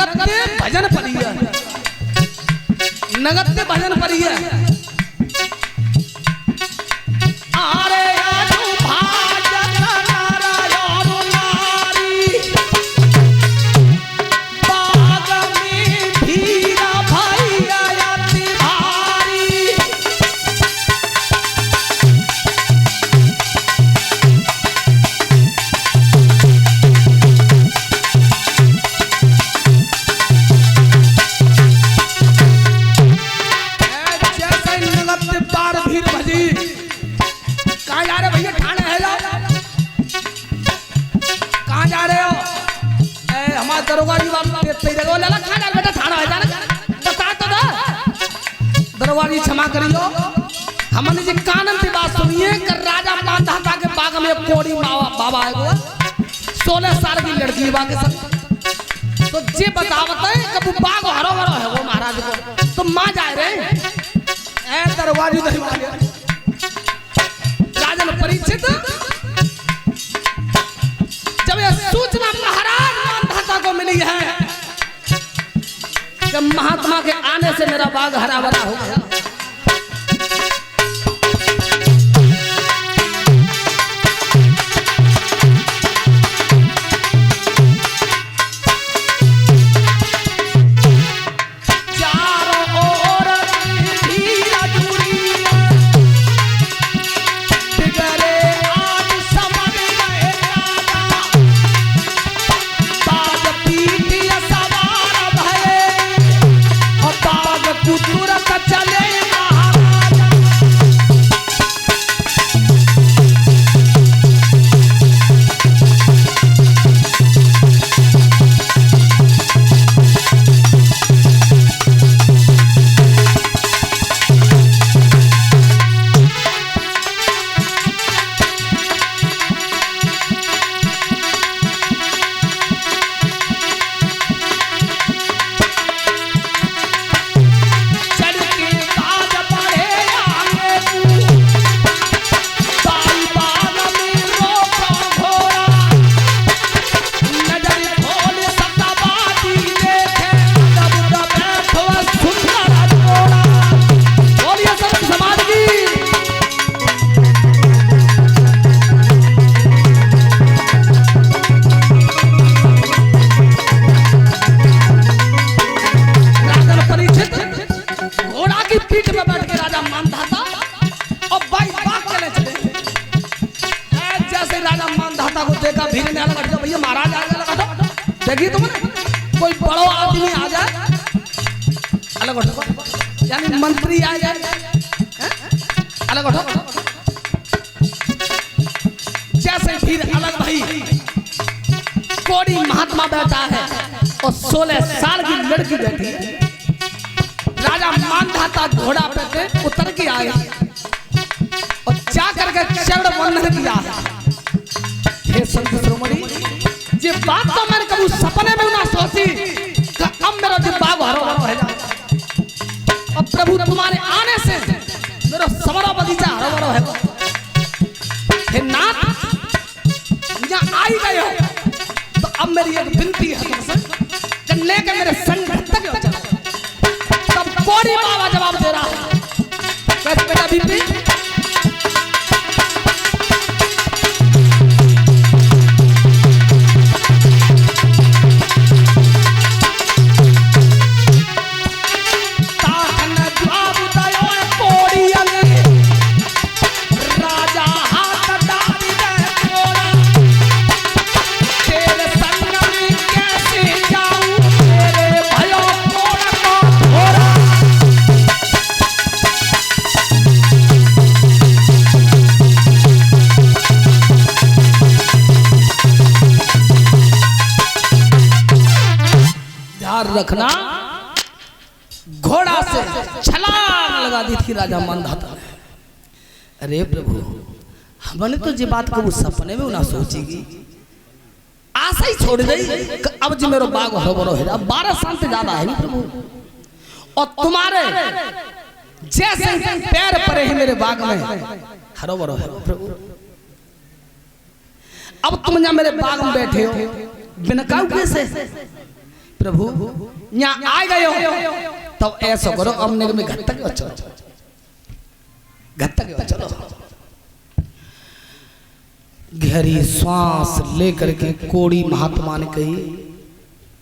नगत्ते भजन परिया नगत्ते भजन परिया आरे आजू भाजन नारायण नारी बाग में भीरा भैया अति भारी दरोगा जी बाबू तेरे को लला खा डाल बेटा थाना है जाना बता तो दा दरोगा जी क्षमा करियो हमने जी कानन की बात सुनिए कि राजा मानधाता के बाग में कोड़ी बाबा है वो 16 साल की लड़की बा के सब तो जे बतावत है कि वो बाग हरो हरो है वो महाराज को तो मां जाए रे ए दरोगा जी नहीं माने राजन परीक्षित जब ये सूचना महाराज को मिली है कि महात्मा के आने से मेरा बाग हरा भरा हो गया देखिए तुमने कोई बड़ो आदमी आ जाए अलग उठो यानी मंत्री आ जाए अलग उठो जैसे फिर अलग भाई कोड़ी महात्मा बैठा है और 16 साल की लड़की बैठी है राजा मानधाता घोड़ा पे उतर के आए और जाकर के चरण वंदन किया हे संत शिरोमणि ये बात तो मैंने कभी सपने में ना सोची कि अब मेरा जो बाग हरो हरो है और प्रभु तुम्हारे आने से मेरा सवरा बगीचा हरो हरो है हे नाथ यहाँ आई गए हो तो अब मेरी एक विनती है तुमसे कि लेके मेरे संग तक चलो तब कोड़ी बाबा जवाब दे रहा है कैसे बेटा बीपी रखना घोड़ा से छलांग लगा दी थी राजा मानधाता ने। अरे प्रभु हमने तो ये बात को सपने में ना सोचेगी आशा ही छोड़ गई अब जी मेरा बाग हरो बरो है 12 साल से ज्यादा है प्रभु और तुम्हारे जैसे पैर पड़े हैं मेरे बाग में हरो बरो है प्रभु। अब तुम यहाँ मेरे बाग में बैठे हो बिना काऊ कैसे प्रभु यहाँ आ गए हो तब ऐसा करो हमने में घर तक चलो, घर तक चलो। गहरी श्वास लेकर के कोड़ी महात्मा ने कही,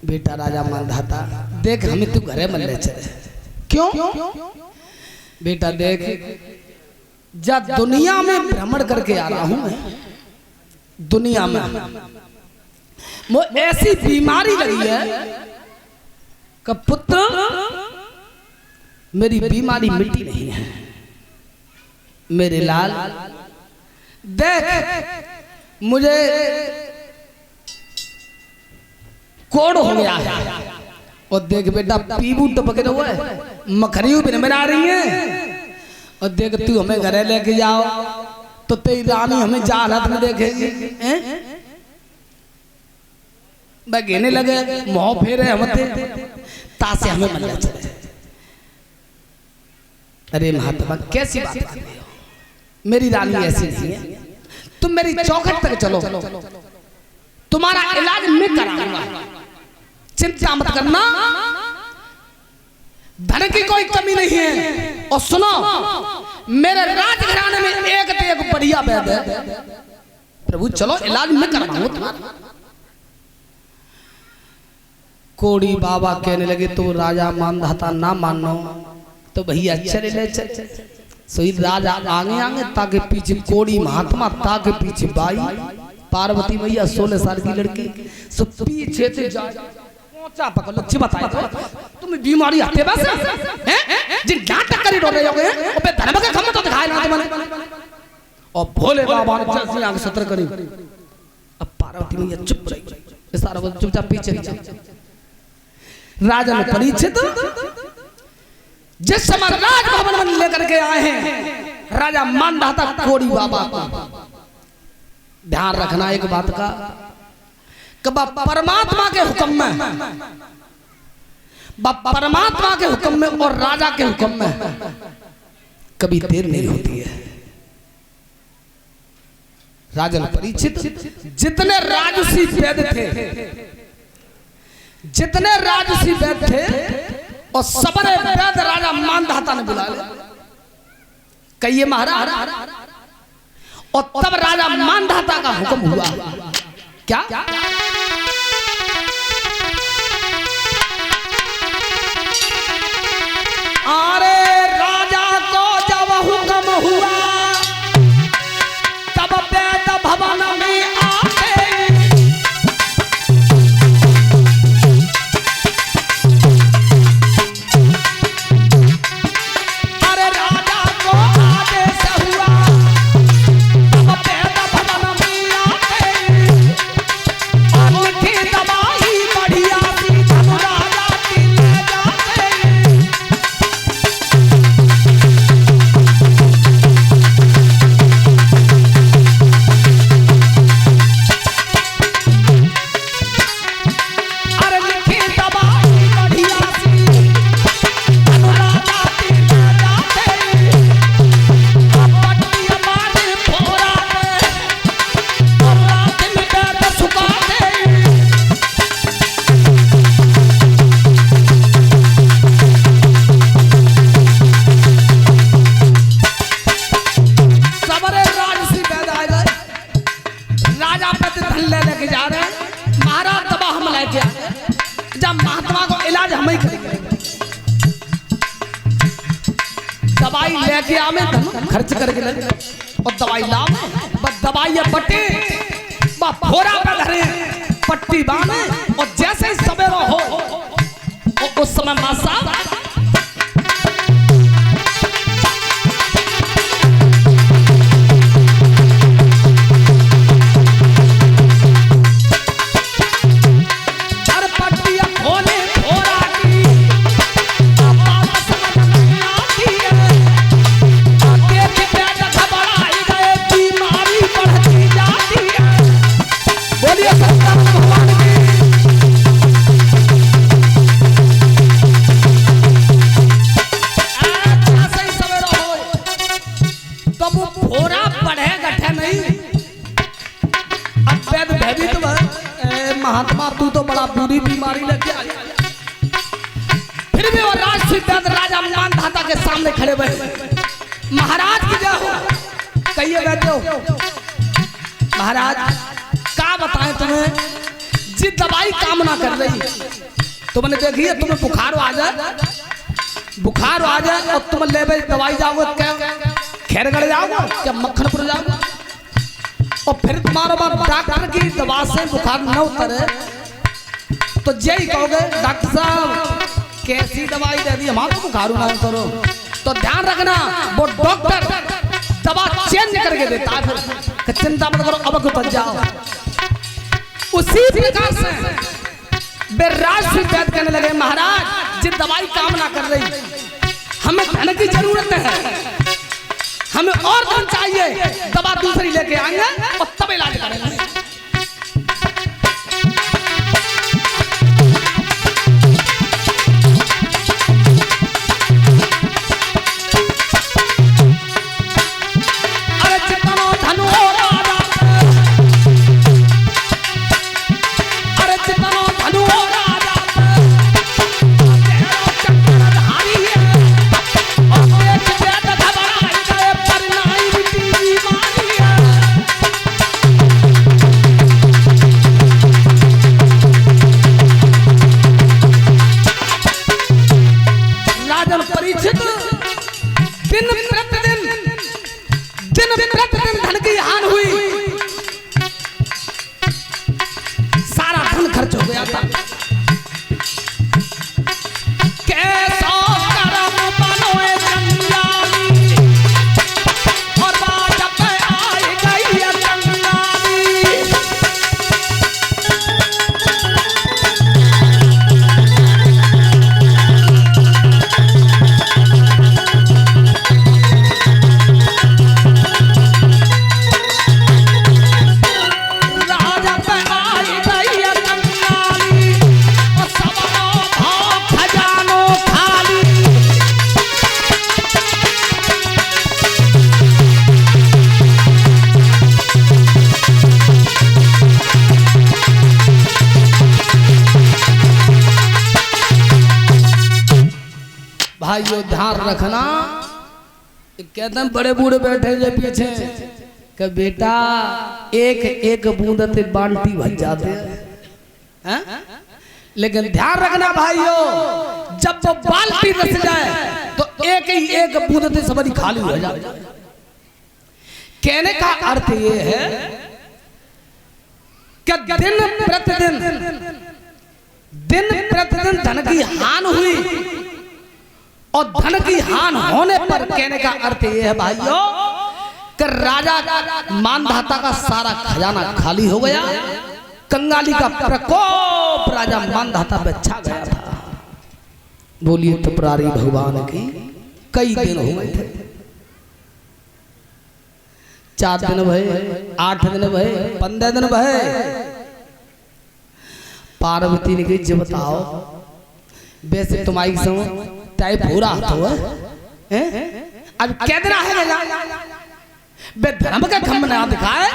बेटा राजा मानधाता देख हमें तू घरे मन ले चले। क्यों बेटा देख, जब दुनिया में भ्रमण करके आ रहा हूं मैं, दुनिया में वो ऐसी बीमारी लगी है कि पुत्र मेरी बीमारी मिट्टी नहीं है। मेरे लाल देख मुझे कोड़ हो गया है, और देख बेटा पीबू टपके हुआ है, मखरियों भी नजर आ रही है, और देख तू हमें घरे लेके जाओ तो तेरी रानी हमें जाल हाथ में देखेगी। बगेने लगे मोह फेरे हम तासे हमें मल्ला चले। अरे महात्मा कैसी बात कर रहे हो, मेरी रानी ऐसी नहीं है, तुम मेरी चौखट तक चलो, तुम्हारा इलाज मैं कराऊंगा, चिंता मत करना, धन की कोई कमी नहीं है। और सुनो मेरे राजघराने में एक तो एक बढ़िया वैद्य है, प्रभु चलो इलाज मैं करवाऊंगा तुम्हारा। कोड़ी बाबा कहने लगे तो राजा मानधाता ना मानो तो भैया चले ले चल। सोई राजा आगे आगे ताके पीछे कोड़ी महात्मा, ताके पीछे बाई पार्वती मैया 16 साल की लड़की, सो पीछे से जा पहुंचा पकड़ लच्छी बताया तुम बीमारी आते बस हैं जिन नाटक करी डर रहे होगे ओपे धर्म के खम तो दिखाए ना तुमने। और भोले बाबा ने चल आगे सत्र करी। अब पार्वती मैया चुप रही, सारा वो चुपचाप पीछे राजा ने परीक्षित जिस समय राजभवन में लेकर के आए हैं राजा मानधाता कोड़ी बाबा को, ध्यान रखना एक बात का, कब परमात्मा के हुक्म में, परमात्मा के हुक्म में और राजा के हुक्म में कभी देर नहीं होती है। राजन परीक्षित जितने राजसी वैद्य थे, जितने राजसी वैद्य थे और सबने वैद्य राजा मानधाता ने बुला लिया, कहिए महाराज। और तब राजा मानधाता का हुक्म हुआ क्या, अरे राजा को जब हुक्म हुआ तब वैद्य भवन में आके दवाई लेके आवे खर्च करके लगे और दवाई लावे, बस दवाई बटे फोरा पे धरे पट्टी बांधे और जैसे ही सवेरा हो उस समय मां साहब वैद राजा मानधाता के सामने खड़े हुए, महाराज की जय हो। कहिए वैद्यो, महाराज क्या बताएं तुम्हें, जिस दवाई काम ना कर रही, तुमने देखी है, तुम्हें बुखार आ जाए और तुम ले दवाई जाओगे, क्या खैरगढ़ जाओगे, क्या मक्खनपुर जाओगे, और फिर तुम्हारे बाद डॉक्टर की दवा से बुखार न उतरे तो यही कहोगे डॉक्टर साहब कैसी दवाई दे दी, हमारा बुखार ना उतरो। तो ध्यान रखना, वो डॉक्टर दवा चेंज करके देता है, फिर चिंता मत करो, अब उतर जाओ। उसी प्रकार से बेराज वैद कहने लगे, महाराज जिस दवाई काम ना कर रही, हमें धन की जरूरत है, हमें और धन चाहिए, दवा दूसरी लेके आएंगे और तब इलाज करेंगे। भाइयों ध्यान रखना, कहते हैं बड़े बूढ़े बैठे जो पीछे कि बेटा एक एक बूंद से बाल्टी भर जाते हैं, लेकिन ध्यान रखना भाइयों, जब वो बाल्टी रस जाए तो एक ही एक बूंद से सबरी खाली हो जाए। कहने का अर्थ ये है कि दिन प्रतिदिन धन की हानि हुई, और धन की हानि होने पर कहने का अर्थ यह है भाइयों कि राजा मानधाता का सारा खजाना खाली हो गया, कंगाली का प्रकोप राजा मानधाता पे छा गया था। बोलिए त्रिपुरारी भगवान की। कई दिन हो गए थे, 4 दिन भये, 8 दिन भये, 15 दिन भये। पार्वती ने कही जब बताओ, वैसे तुम्हारी समझ टाइप हो रहा तो है, अब क्या देना है बे धर्म का खम्भ ना दिखाए,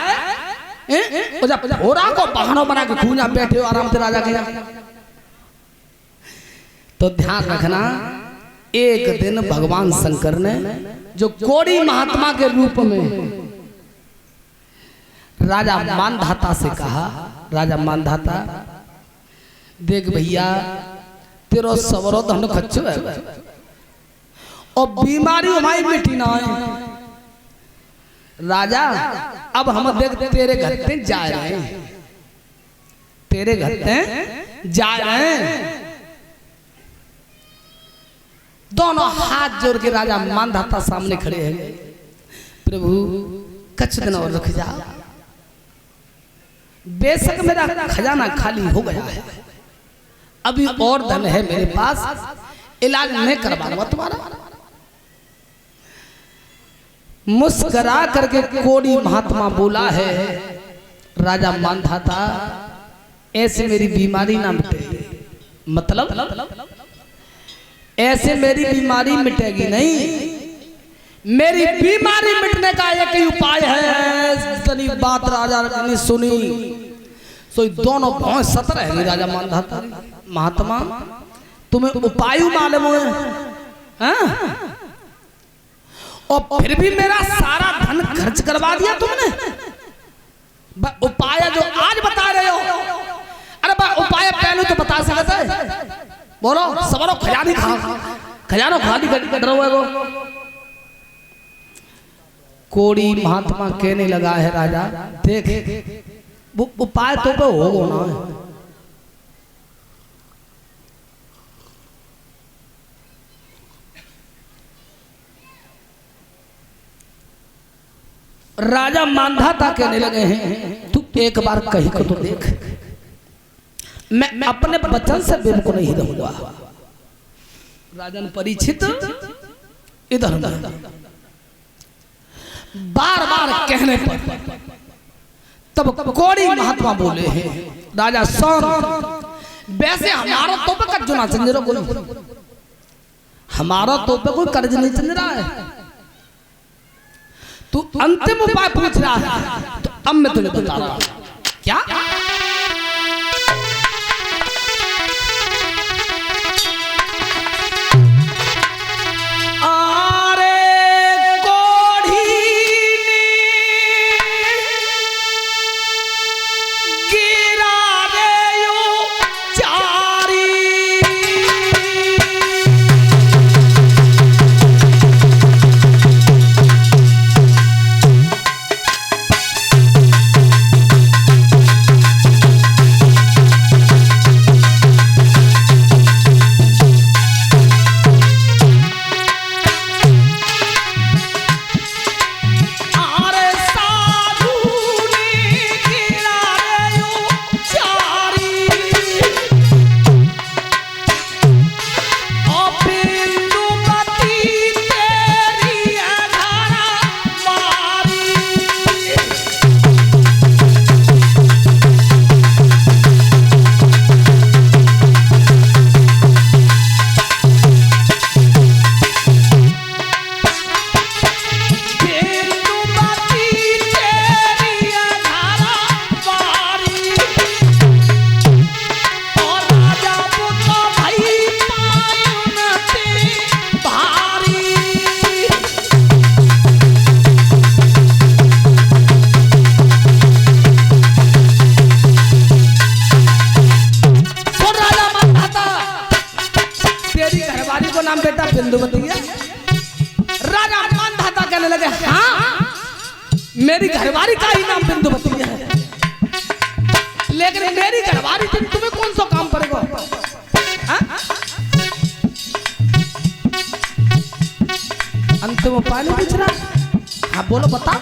और जब हो रहा को बहानों बना के खूंजा बैठे हो आराम से राजा के यहाँ। तो ध्यान रखना, एक दिन भगवान शंकर ने जो कोड़ी महात्मा के रूप में राजा मानधाता से कहा, राजा मानधाता देख भैया तेरो सवरो धन खच्चो है और बीमारी हमारी मिटी ना है। राजा अब हम देख तेरे घर पे जा रहे हैं, तेरे घर पे जा रहे हैं। दोनों हाथ जोड़ के राजा मानधाता सामने खड़े हैं, प्रभु कुछ दिन और रुक जा, बेशक मेरा खजाना खाली हो गया है, अभी और धन है मेरे पास, इलाज नहीं करवाऊंगा तुम्हारा। मुस्कुरा करके कोड़ी महात्मा बोला है, राजा मानधाता ऐसे मेरी बीमारी ना मिटेगी, मतलब ऐसे मेरी बीमारी मिटेगी नहीं, मेरी बीमारी मिटने का एक ही उपाय है। बात राजा ने सुनी तो दोनों भौं सत रहेंगे। राजा मानधाता महात्मा तुम्हें उपाय मालूम है? और फिर भी मेरा सारा धन खर्च करवा दिया तुमने। उपाय जो आज बता रहे हो, अरे उपाय पहले तो बता सकते है। बोलो सबरो खजानी खजानो खाली कर रहा है। कोड़ी महात्मा कहने लगा है राजा देख उपाय तो पे होगा ना। राजा मांधाता कहने लगे हैं तू एक बार कही को तो देख, मैं अपने वचन से बिल्कुल नहीं रहूंगा। राजन परीक्षित इधर बार बार कहने पर तब कोड़ी महात्मा बोले हैं राजा सौन वैसे हमारा तो पे कर्ज ना चंद रहा, हमारा तो पे कोई कर्ज नहीं चल रहा है। तू अंतिम उपाय पूछ रहा है तो अब मैं तुझे बता रहा हूं क्या। मेरी घरवाली का ही नाम बिंदुवती है, लेकिन मेरी घरवाली तुम तुम्हें कौन सा काम पड़ेगा? अंतिम उपाय नहीं पूछ रहा। हाँ बोलो बता।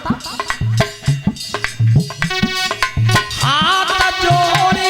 हाथ जोड़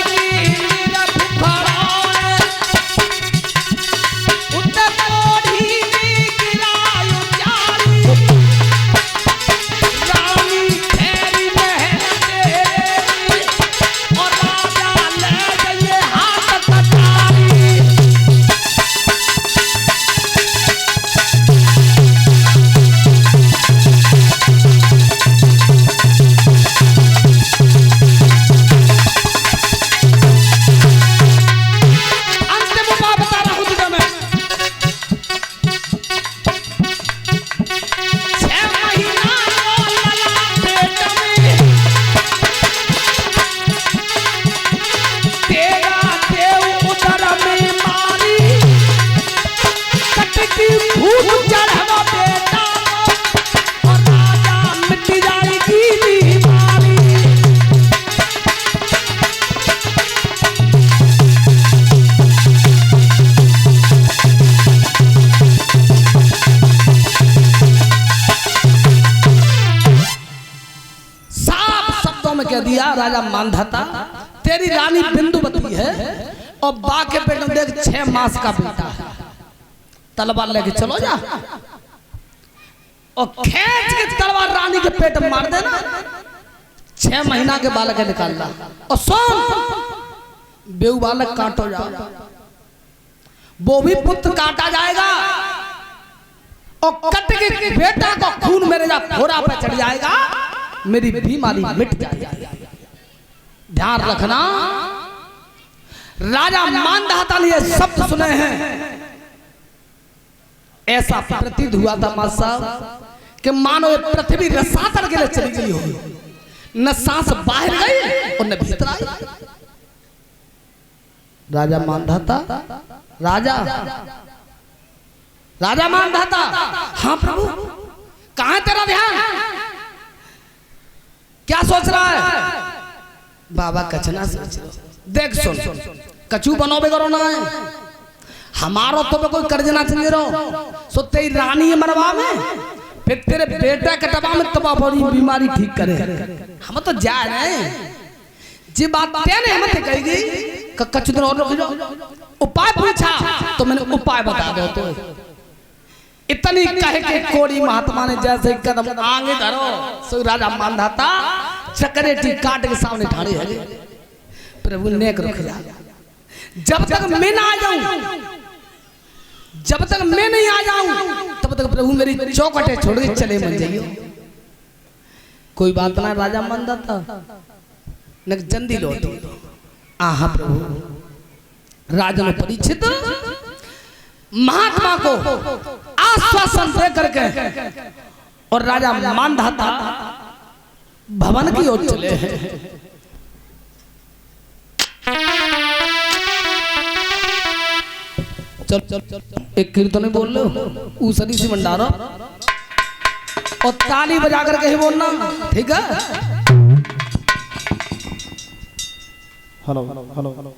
दिया राजा मांधाता तेरी रानी बिंदुवती है और बा के पेट में देख 6 मास का बेटा है, तलवार लेके चलो जा और खींच के तलवार रानी के पेट में मार देना, 6 महीना के बालक निकालना और सोम बेऊ बालक काटो जाओ, वो भी पुत्र काटा जाएगा और कट के बेटा को खून मेरे जा फोड़ा पे चढ़ जाएगा, मेरी बीमारी मिट जाएगी। ध्यान रखना। राजा मांधाता ने ये शब्द सुने हैं, ऐसा प्रतीत हुआ था मां साहब कि मानो ये पृथ्वी रसातल के लिए चली गई होगी, न सांस बाहर गई और न भीतर आई। राजा मानधाता, राजा राजा मानधाता, हाँ प्रभु कहां तेरा ध्यान, क्या सोच रहा है? बाबा कचना सोच रहा। देख सुन, कचू बनोबे करो ना है हमारो तो कोई कर्ज ना चाहिए रहो। सो तेरी रानी है मरवा में, फिर तेरे बेटा कटवा में तबा बड़ी बीमारी ठीक करे। हम तो जा रहे हैं जी बात तेने मत कहेगी कचू दिन और रुक जाओ। उपाय पूछा तो मैंने उपाय बता दो। तो इतनी कहे के कोड़ी महात्मा ने जैसे कदम आगे धरो सो राजा मानधाता चकरेटी काट के सामने ठाड़े है। प्रभु नेक रुक जा, जब तक मैं ना आ जाऊं, जब तक मैं नहीं आ जाऊं तब तक प्रभु मेरी चौखटे छोड़ के चले मत जाइयो। कोई बात ना राजा मानधाता न जल्दी लौट। आहा प्रभु राजन परीक्षित महात्मा को आश्वासन दे करके और राजा मानधाता भवन की ओर चले हैं। चल चल चल एक कीर्तन बोल लो ऊसरी से भंडारा और ताली बजा करके ही बोलना, ठीक है? Hello hello hello hello